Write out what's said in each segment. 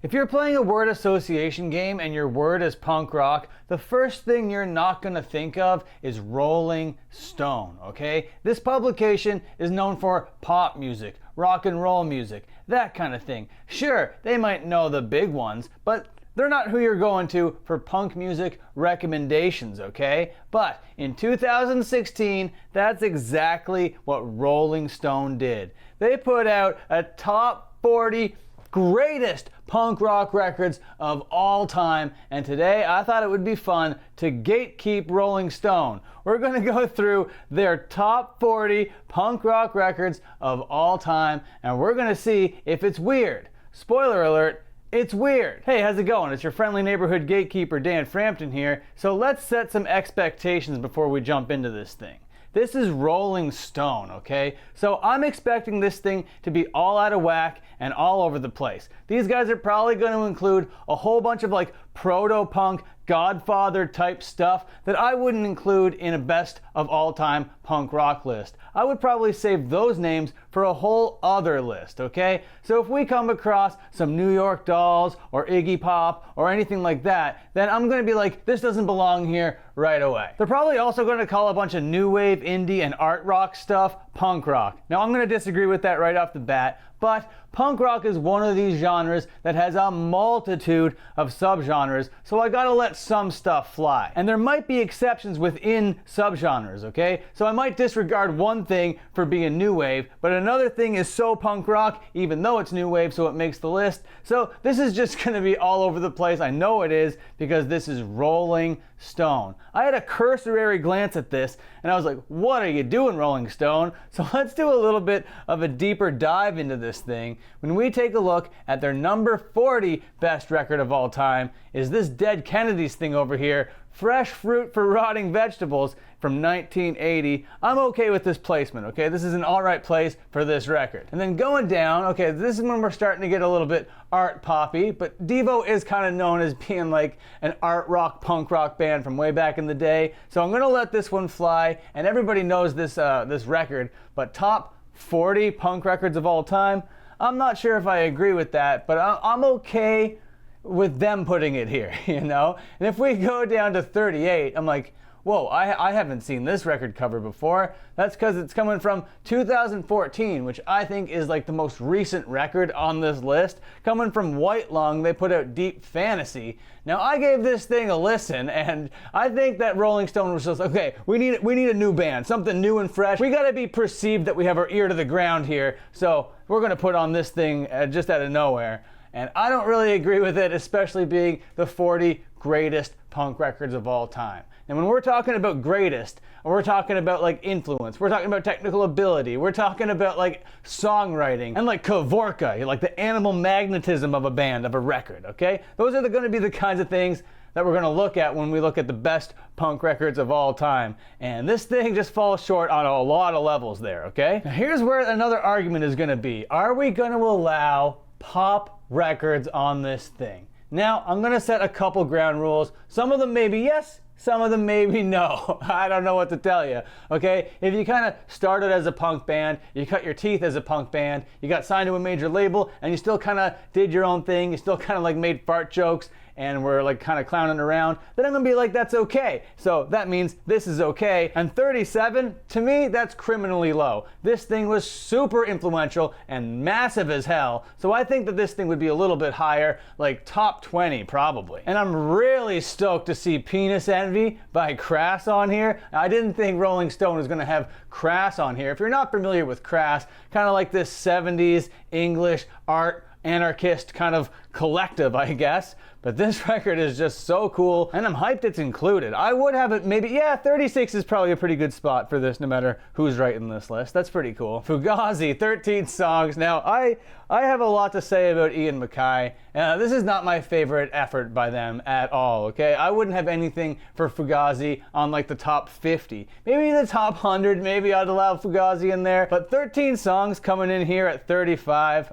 If you're playing a word association game and your word is punk rock, the first thing you're not going to think of is Rolling Stone, okay? This publication is known for pop music, rock and roll music, that kind of thing. Sure, they might know the big ones, but they're not who you're going to for punk music recommendations, okay? But in 2016, that's exactly what Rolling Stone did. They put out a top 40 greatest punk rock records of all time, and today I thought it would be fun to gatekeep Rolling Stone. We're going to go through their top 40 punk rock records of all time, and we're going to see if it's weird. Spoiler alert, it's weird. Hey, how's it going? It's your friendly neighborhood gatekeeper Dan Frampton here. So let's set some expectations before we jump into this thing. This is Rolling Stone, okay? So I'm expecting this thing to be all out of whack and all over the place. These guys are probably going to include a whole bunch of like proto-punk, Godfather type stuff that I wouldn't include in a best of all time punk rock list. I would probably save those names for a whole other list, okay? So if we come across some New York Dolls or Iggy Pop or anything like that, then I'm gonna be like, this doesn't belong here right away. They're probably also gonna call a bunch of new wave, indie, and art rock stuff punk rock. Now I'm gonna disagree with that right off the bat, but punk rock is one of these genres that has a multitude of subgenres, so I gotta let some stuff fly. And there might be exceptions within subgenres, okay? So I might disregard one thing for being new wave, but another thing is so punk rock, even though it's new wave, so it makes the list. So this is just gonna be all over the place. I know it is, because this is Rolling Stone. I had a cursory glance at this, and I was like, what are you doing, Rolling Stone? So let's do a little bit of a deeper dive into this thing. When we take a look at their number 40 best record of all time, is this Dead Kennedys thing over here, Fresh Fruit for Rotting Vegetables from 1980. I'm okay with this placement, okay? This is an alright place for this record. And then going down, okay, this is when we're starting to get a little bit art poppy, but Devo is kind of known as being like an art rock, punk rock band from way back in the day. So I'm gonna let this one fly, and everybody knows this, this record, but top 40 punk records of all time, I'm not sure if I agree with that, but I'm okay with them putting it here, you know? And if we go down to 38, I'm like, whoa, I haven't seen this record cover before. That's because it's coming from 2014, which I think is like the most recent record on this list. Coming from White Lung, they put out Deep Fantasy. Now I gave this thing a listen, and I think that Rolling Stone was just, okay, we need a new band, something new and fresh. We gotta be perceived that we have our ear to the ground here, so we're gonna put on this thing just out of nowhere. And I don't really agree with it, especially being the 40 greatest punk records of all time. And when we're talking about greatest, we're talking about like influence, we're talking about technical ability, we're talking about like songwriting, and like Kavorka, like the animal magnetism of a band, of a record, okay? Those are going to be the kinds of things that we're going to look at when we look at the best punk records of all time. And this thing just falls short on a lot of levels there, okay? Now here's where another argument is going to be. Are we going to allow pop records on this thing? Now, I'm gonna set a couple ground rules. Some of them maybe yes, some of them maybe no. I don't know what to tell you, okay? If you kind of started as a punk band, you cut your teeth as a punk band, you got signed to a major label, and you still kind of did your own thing, you still kind of like made fart jokes, and we're like kind of clowning around, then I'm gonna be like, that's okay. So that means this is okay. And 37, to me, that's criminally low. This thing was super influential and massive as hell. So I think that this thing would be a little bit higher, like top 20 probably. And I'm really stoked to see Penis Envy by Crass on here. I didn't think Rolling Stone was gonna have Crass on here. If you're not familiar with Crass, kind of like this 70s English art anarchist kind of collective, I guess. But this record is just so cool, and I'm hyped it's included. I would have it maybe, yeah, 36 is probably a pretty good spot for this, no matter who's writing this list. That's pretty cool. Fugazi, 13 songs. Now, I have a lot to say about Ian Mackay. This is not my favorite effort by them at all, okay? I wouldn't have anything for Fugazi on like the top 50. Maybe the top 100, maybe I'd allow Fugazi in there. But 13 songs coming in here at 35,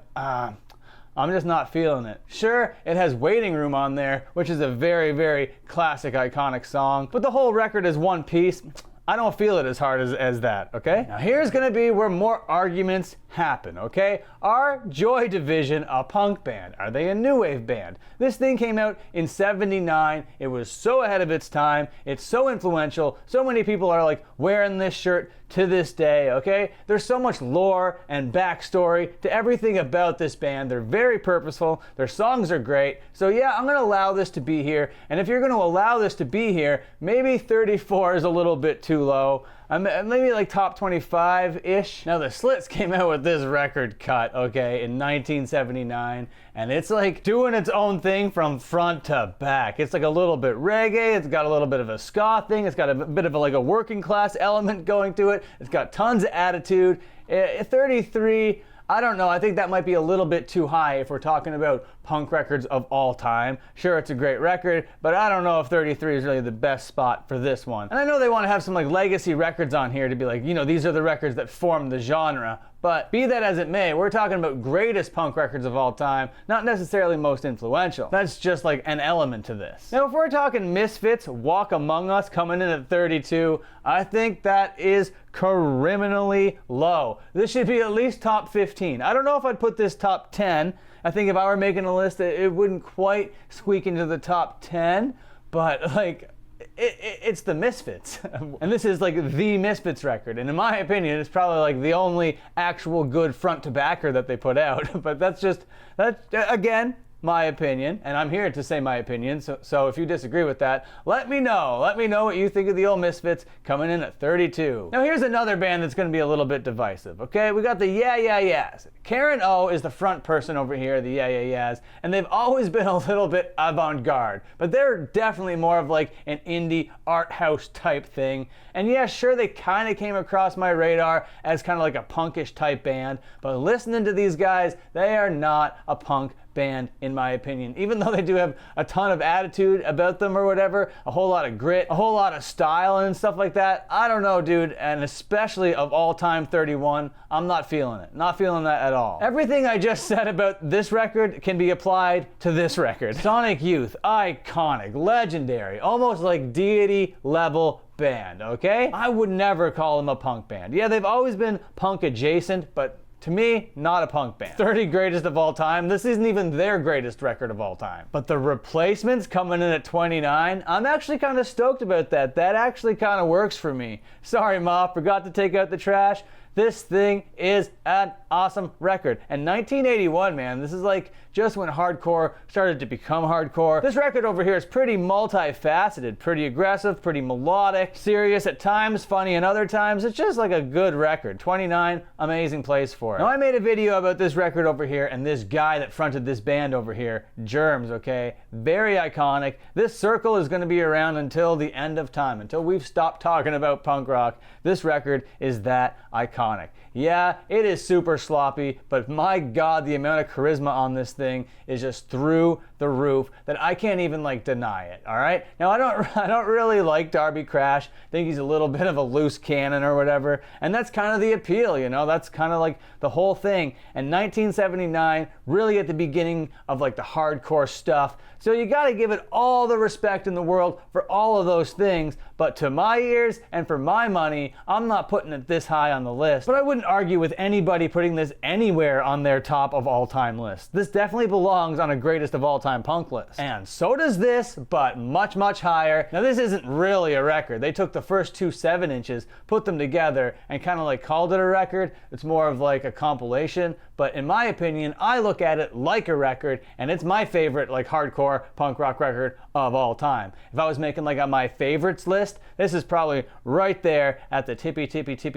I'm just not feeling it. Sure, it has Waiting Room on there, which is a very, very classic, iconic song, but the whole record is one piece. I don't feel it as hard as that, okay? Now here's gonna be where more arguments happen, okay? Are Joy Division a punk band? Are they a new wave band? This thing came out in '79. It was so ahead of its time. It's so influential. So many people are like wearing this shirt to this day, okay? There's so much lore and backstory to everything about this band. They're very purposeful. Their songs are great. So yeah, I'm gonna allow this to be here. And if you're gonna allow this to be here, maybe 34 is a little bit too low. Maybe like top 25-ish. Now the Slits came out with this record cut, okay, in 1979, and it's like doing its own thing from front to back. It's like a little bit reggae, it's got a little bit of a ska thing, it's got a bit of like a working class element going to it, it's got tons of attitude. 33, I don't know, I think that might be a little bit too high if we're talking about punk records of all time. Sure, it's a great record, but I don't know if 33 is really the best spot for this one. And I know they want to have some like legacy records on here to be like, you know, these are the records that formed the genre, but be that as it may, we're talking about greatest punk records of all time, not necessarily most influential. That's just like an element to this. Now, if we're talking Misfits, Walk Among Us coming in at 32, I think that is criminally low. This should be at least top 15. I don't know if I'd put this top 10. I think if I were making a list, it wouldn't quite squeak into the top 10, but like, it's the Misfits. And this is like the Misfits record. And in my opinion, it's probably like the only actual good front to backer that they put out. But that's again, my opinion, and I'm here to say my opinion, so if you disagree with that, let me know. Let me know what you think of the old Misfits coming in at 32. Now here's another band that's going to be a little bit divisive, okay? We got the Yeah Yeah Yeahs. Karen O is the front person over here, the Yeah Yeah Yeahs, and they've always been a little bit avant-garde, but they're definitely more of like an indie art house type thing. And yeah, sure, they kind of came across my radar as kind of like a punkish type band, but listening to these guys, they are not a punk band in my opinion. Even though they do have a ton of attitude about them or whatever, a whole lot of grit, a whole lot of style and stuff like that, I don't know, dude, and especially of all time 31, I'm not feeling it. Not feeling that at all. Everything I just said about this record can be applied to this record. Sonic Youth, iconic, legendary, almost like deity level band, okay? I would never call them a punk band. Yeah, they've always been punk adjacent, but to me, not a punk band. 30 greatest of all time. This isn't even their greatest record of all time. But the Replacements coming in at 29, I'm actually kind of stoked about that. That actually kind of works for me. Sorry, Ma, forgot to take out the trash. This thing is an awesome record. And 1981, man, this is like just when hardcore started to become hardcore. This record over here is pretty multifaceted, pretty aggressive, pretty melodic, serious at times, funny at other times. It's just like a good record. 29, amazing place for it. Now I made a video about this record over here and this guy that fronted this band over here, Germs, okay? Very iconic. This circle is gonna be around until the end of time, until we've stopped talking about punk rock. This record is that iconic. Yeah, it is super sloppy, but my God, the amount of charisma on this thing is just through the roof that I can't even like deny it, all right? Now, I don't really like Darby Crash. I think he's a little bit of a loose cannon or whatever, and that's kind of the appeal, you know? That's kind of like the whole thing. And 1979, really at the beginning of like the hardcore stuff, so you gotta give it all the respect in the world for all of those things, but to my ears and for my money, I'm not putting it this high on the list. But I wouldn't argue with anybody putting this anywhere on their top of all time list. This definitely belongs on a greatest of all time punk list. And so does this, but much, much higher. Now this isn't really a record. They took the first two 7-inches, put them together, and kind of like called it a record. It's more of like a compilation, but in my opinion, I look at it like a record, and it's my favorite like hardcore punk rock record of all time. If I was making like a my favorites list, this is probably right there at the tippy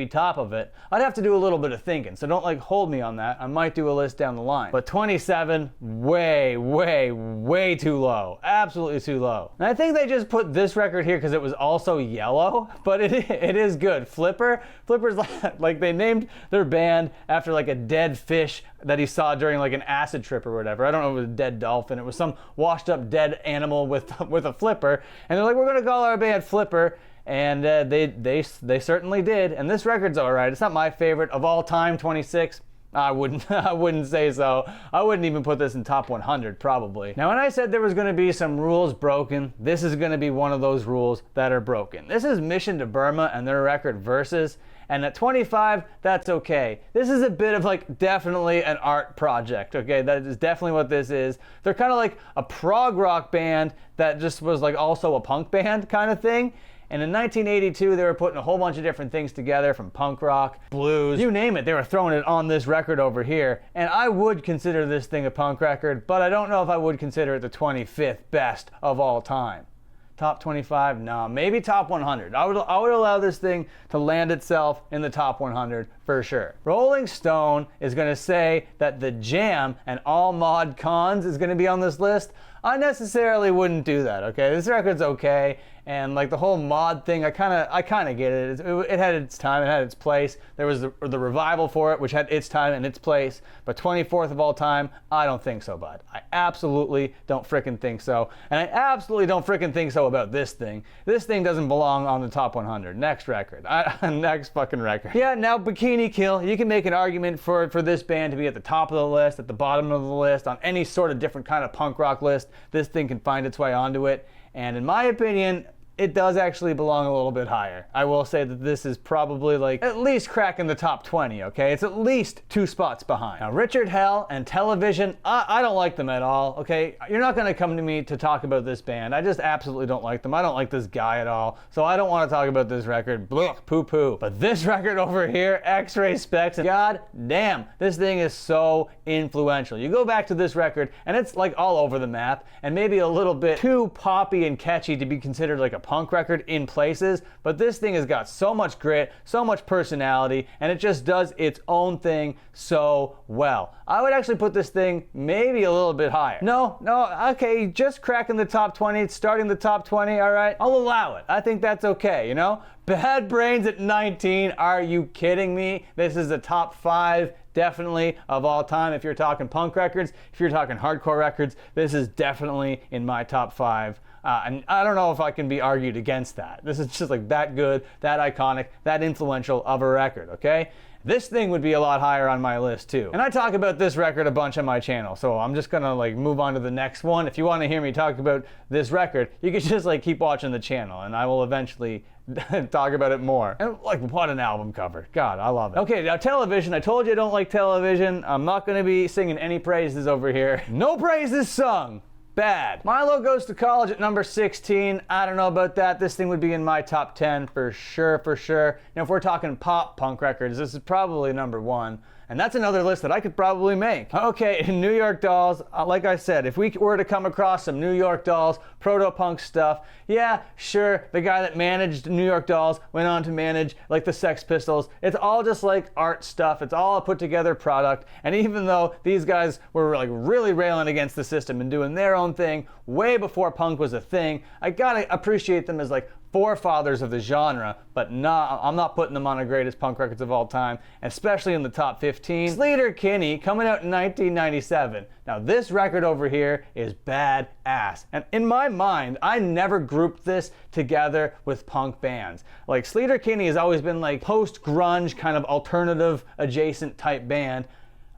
top of it. I'd have to do a little bit of thinking, so don't like hold me on that. I might do a list down the line. But 27, way too low. Absolutely too low. And I think they just put this record here because it was also yellow, but it is good. Flipper's like they named their band after like a dead fish that he saw during like an acid trip or whatever. I don't know if it was a dead dolphin. It was some washed up dead animal with a flipper. And they're like, we're gonna call our band Flipper. And they certainly did. And this record's all right. It's not my favorite of all time, 26. I wouldn't I wouldn't say so. I wouldn't even put this in top 100 probably. Now when I said there was going to be some rules broken, this is going to be one of those rules that are broken. This is Mission to Burma and their record Versus, and at 25, that's okay. This is a bit of like definitely an art project, okay? That is definitely what this is. They're kind of like a prog rock band that just was like also a punk band kind of thing. And in 1982, they were putting a whole bunch of different things together, from punk rock, blues, you name it, they were throwing it on this record over here. And I would consider this thing a punk record, but I don't know if I would consider it the 25th best of all time. Top 25? No, maybe top 100. I would allow this thing to land itself in the top 100 for sure. Rolling Stone is going to say that The Jam and All Mod Cons is going to be on this list. I necessarily wouldn't do that, okay? This record's okay, and like the whole mod thing, I kind of get it. It had its time, it had its place. There was the revival for it, which had its time and its place. But 24th of all time, I don't think so, bud. I absolutely don't frickin' think so. And I absolutely don't frickin' think so about this thing. This thing doesn't belong on the top 100. Next record. Next fucking record. Yeah, now Bikini Kill, you can make an argument for this band to be at the top of the list, at the bottom of the list, on any sort of different kind of punk rock list. This thing can find its way onto it. And in my opinion, it does actually belong a little bit higher. I will say that this is probably like at least cracking the top 20, okay? It's at least 2 spots behind. Now, Richard Hell and Television, I don't like them at all, okay? You're not gonna come to me to talk about this band. I just absolutely don't like them. I don't like this guy at all, so I don't wanna talk about this record. Blech, poo-poo. But this record over here, X-Ray Specs, god damn, this thing is so influential. You go back to this record, and it's like all over the map, and maybe a little bit too poppy and catchy to be considered like a punk record in places, but this thing has got so much grit, so much personality, and it just does its own thing so well. I would actually put this thing maybe a little bit higher. No, okay, just cracking the top 20, starting the top 20, all right? I'll allow it. I think that's okay, you know? Bad Brains at 19, are you kidding me? This is a top 5 definitely of all time. If you're talking punk records, if you're talking hardcore records, this is definitely in my top 5. And I don't know if I can be argued against that. This is just like that good, that iconic, that influential of a record, okay? This thing would be a lot higher on my list too. And I talk about this record a bunch on my channel, so I'm just gonna like move on to the next one. If you wanna hear me talk about this record, you can just like keep watching the channel and I will eventually talk about it more. And like, what an album cover. God, I love it. Okay, now Television. I told you I don't like Television. I'm not gonna be singing any praises over here. No praises sung. Bad. Milo Goes to College at number 16. I don't know about that. This thing would be in my top 10 for sure, for sure. Now, if we're talking pop punk records, this is probably number 1. And that's another list that I could probably make. Okay, New York Dolls, like I said, if we were to come across some New York Dolls, proto-punk stuff, yeah, sure, the guy that managed New York Dolls went on to manage like the Sex Pistols. It's all just like art stuff. It's all a put together product. And even though these guys were like really railing against the system and doing their own thing way before punk was a thing, I gotta appreciate them as like forefathers of the genre, but I'm not putting them on the greatest punk records of all time, especially in the top 15. Sleater Kinney, coming out in 1997. Now this record over here is badass. And in my mind, I never grouped this together with punk bands. Like Sleater Kinney has always been like post-grunge kind of alternative adjacent type band.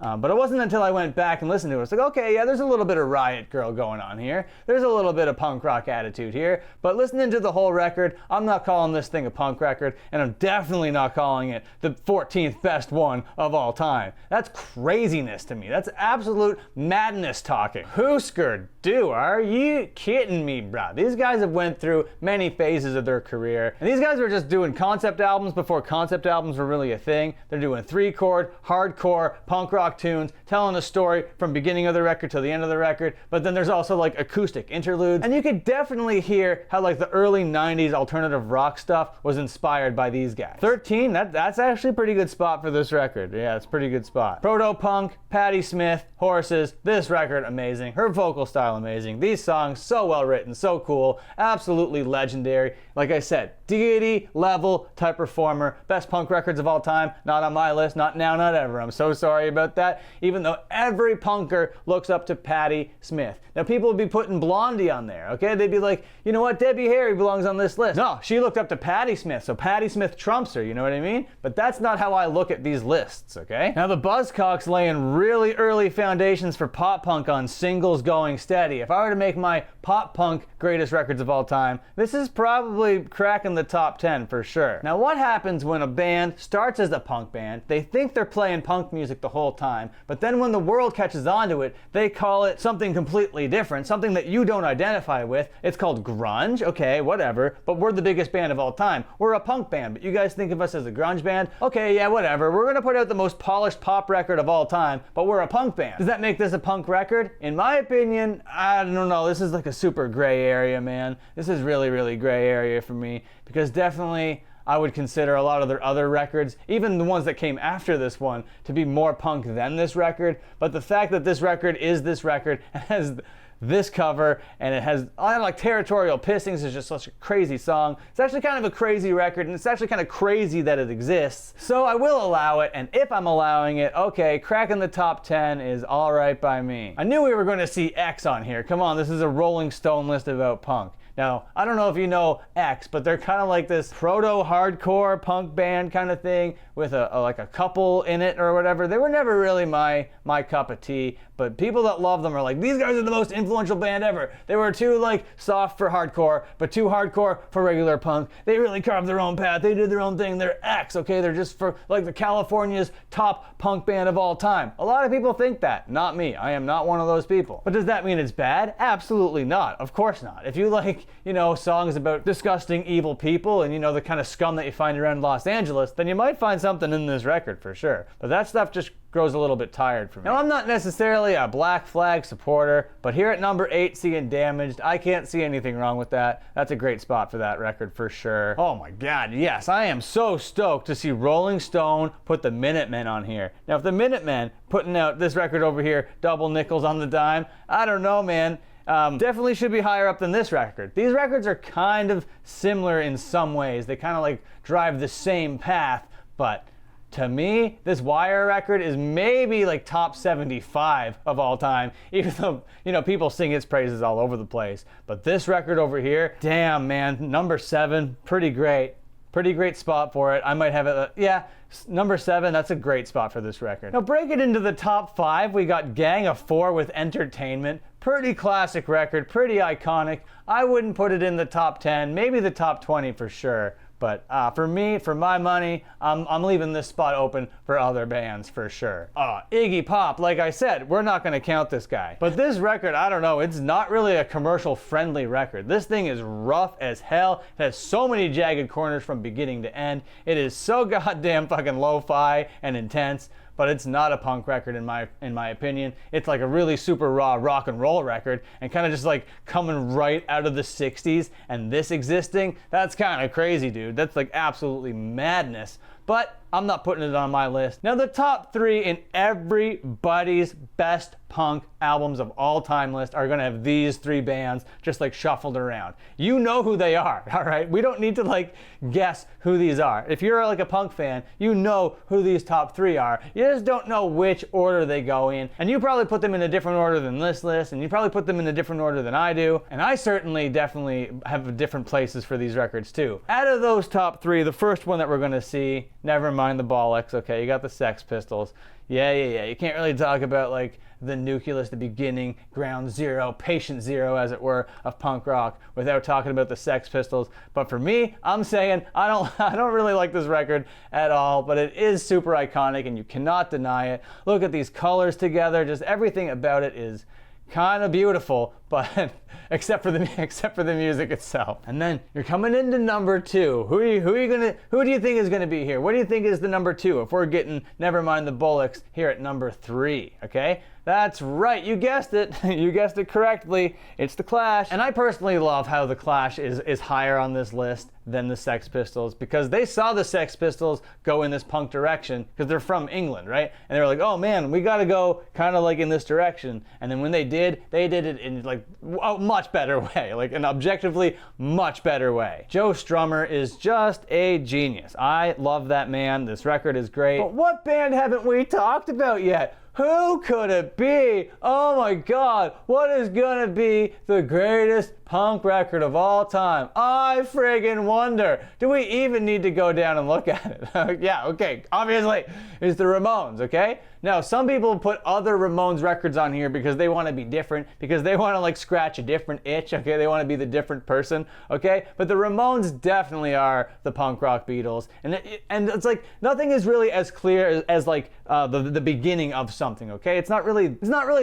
But it wasn't until I went back and listened to it, it's like, okay, yeah, there's a little bit of Riot Girl going on here. There's a little bit of punk rock attitude here. But listening to the whole record, I'm not calling this thing a punk record, and I'm definitely not calling it the 14th best one of all time. That's craziness to me. That's absolute madness talking. Husker Du, are you kidding me, bro? These guys have went through many phases of their career, and these guys were just doing concept albums before concept albums were really a thing. They're doing 3-chord, hardcore, punk rock tunes, telling a story from beginning of the record to the end of the record, but then there's also like acoustic interludes, and you could definitely hear how like the early 90s alternative rock stuff was inspired by these guys. 13, that's actually a pretty good spot for this record. Yeah, it's a pretty good spot. Proto-punk, Patti Smith, Horses, this record amazing, her vocal style amazing, these songs so well written, so cool, absolutely legendary. Like I said, deity level type performer, best punk records of all time, not on my list, not now, not ever. I'm so sorry about that. that, even though every punker looks up to Patti Smith. Now people would be putting Blondie on there, okay? They'd be like, you know what, Debbie Harry belongs on this list. No, she looked up to Patti Smith, so Patti Smith trumps her, you know what I mean? But that's not how I look at these lists, okay? Now the Buzzcocks laying really early foundations for pop punk on Singles Going Steady. If I were to make my pop punk greatest records of all time, this is probably cracking the top 10 for sure. Now what happens when a band starts as a punk band, they think they're playing punk music the whole time, but then when the world catches on to it, they call it something completely different, something that you don't identify with. It's called grunge, okay, whatever, but we're the biggest band of all time. We're a punk band, but you guys think of us as a grunge band? Okay, yeah, whatever. We're gonna put out the most polished pop record of all time, but we're a punk band. Does that make this a punk record? In my opinion, I don't know. This is like a super gray area, man. This is really, really gray area for me, because definitely I would consider a lot of their other records, even the ones that came after this one, to be more punk than this record. But the fact that this record is this record and has this cover, and it has, I like Territorial Pissings is just such a crazy song. It's actually kind of a crazy record, and it's actually kind of crazy that it exists. So I will allow it, and if I'm allowing it, okay, cracking the top 10 is all right by me. I knew we were going to see X on here. Come on, this is a Rolling Stone list about punk. Now, I don't know if you know X, but they're kind of like this proto-hardcore punk band kind of thing with like a couple in it or whatever. They were never really my cup of tea, but people that love them are like, these guys are the most influential band ever. They were too like soft for hardcore, but too hardcore for regular punk. They really carved their own path. They did their own thing. They're X, okay? They're just for like the California's top punk band of all time. A lot of people think that. Not me. I am not one of those people. But does that mean it's bad? Absolutely not. Of course not. If you like, you know, songs about disgusting evil people and, you know, the kind of scum that you find around Los Angeles, then you might find something in this record for sure. But that stuff just grows a little bit tired for me. Now, I'm not necessarily a Black Flag supporter, but here at number 8, seeing Damaged, I can't see anything wrong with that. That's a great spot for that record for sure. Oh my God, yes, I am so stoked to see Rolling Stone put the Minutemen on here. Now, if the Minutemen putting out this record over here, double nickels on the dime, I don't know, man. Definitely should be higher up than this record. These records are kind of similar in some ways. They kind of like drive the same path, but to me, this Wire record is maybe like top 75 of all time, even though, you know, people sing its praises all over the place. But this record over here, damn, man, number 7, pretty great. Pretty great spot for it. I might have it, yeah, number 7, that's a great spot for this record. Now break it into the top 5, we got Gang of 4 with Entertainment. Pretty classic record, pretty iconic. I wouldn't put it in the top 10, maybe the top 20 for sure. But for me, for my money, I'm leaving this spot open for other bands for sure. Iggy Pop, like I said, we're not gonna count this guy. But this record, I don't know, it's not really a commercial friendly record. This thing is rough as hell. It has so many jagged corners from beginning to end. It is so goddamn fucking lo-fi and intense. But it's not a punk record in my opinion. It's like a really super raw rock and roll record, and kind of just like coming right out of the 60s, and this existing, that's kind of crazy, dude. That's like absolutely madness. But I'm not putting it on my list. Now the top 3 in everybody's best punk albums of all time list are gonna have these 3 bands just like shuffled around. You know who they are, all right? We don't need to like guess who these are. If you're like a punk fan, you know who these top 3 are. You just don't know which order they go in. And you probably put them in a different order than this list, and you probably put them in a different order than I do. And I certainly definitely have different places for these records too. Out of those top 3, the first one that we're gonna see, never mind the bollocks, okay, you got the Sex Pistols. Yeah. You can't really talk about like the nucleus, the beginning, ground zero, patient zero, as it were, of punk rock without talking about the Sex Pistols. But for me, I'm saying I don't really like this record at all, but it is super iconic and you cannot deny it. Look at these colors together, just everything about it is kind of beautiful, but except for the music itself. And then you're coming into number 2. Who do you think is gonna be here? What do you think is the number 2 if we're getting Nevermind the Bollocks here at number 3, okay? That's right, you guessed it. You guessed it correctly. It's The Clash. And I personally love how The Clash is higher on this list than the Sex Pistols, because they saw the Sex Pistols go in this punk direction because they're from England, right? And they were like, oh man, we gotta go kind of like in this direction. And then when they did it in like a much better way, like an objectively much better way. Joe Strummer is just a genius. I love that man. This record is great. But what band haven't we talked about yet? Who could it be? Oh my god, what is gonna be the greatest punk record of all time? I friggin' wonder. Do we even need to go down and look at it? Yeah, okay, obviously, it's the Ramones, okay? Now, some people put other Ramones records on here because they want to be different, because they want to like scratch a different itch, okay? They want to be the different person, okay? But the Ramones definitely are the punk rock Beatles, and it's like nothing is really as clear as like the beginning of something, okay? It's not really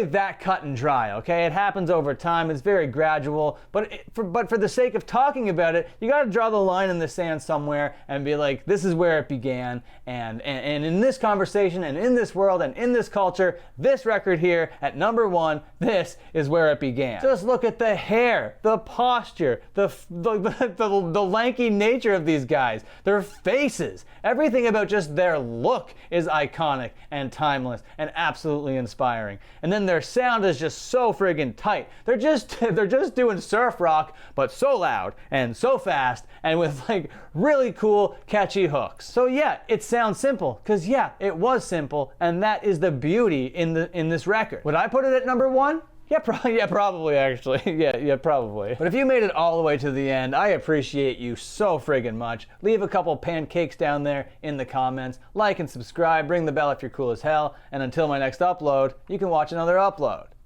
that cut and dry, okay? It happens over time. It's very gradual, but for the sake of talking about it, you got to draw the line in the sand somewhere and be like, this is where it began, and in this conversation and in this world and in this culture, this record here at number 1, this is where it began. Just look at the hair, the posture, the lanky nature of these guys, their faces, everything about just their look is iconic and timeless and absolutely inspiring. And then their sound is just so friggin' tight. They're just doing surf rock, but so loud and so fast and with like really cool, catchy hooks. So yeah, it sounds simple, because yeah, it was simple, and that is the beauty in this record. Would I put it at number 1? Yeah, probably actually. yeah, probably. But if you made it all the way to the end, I appreciate you so friggin' much. Leave a couple pancakes down there in the comments. Like and subscribe, ring the bell if you're cool as hell, and until my next upload, you can watch another upload.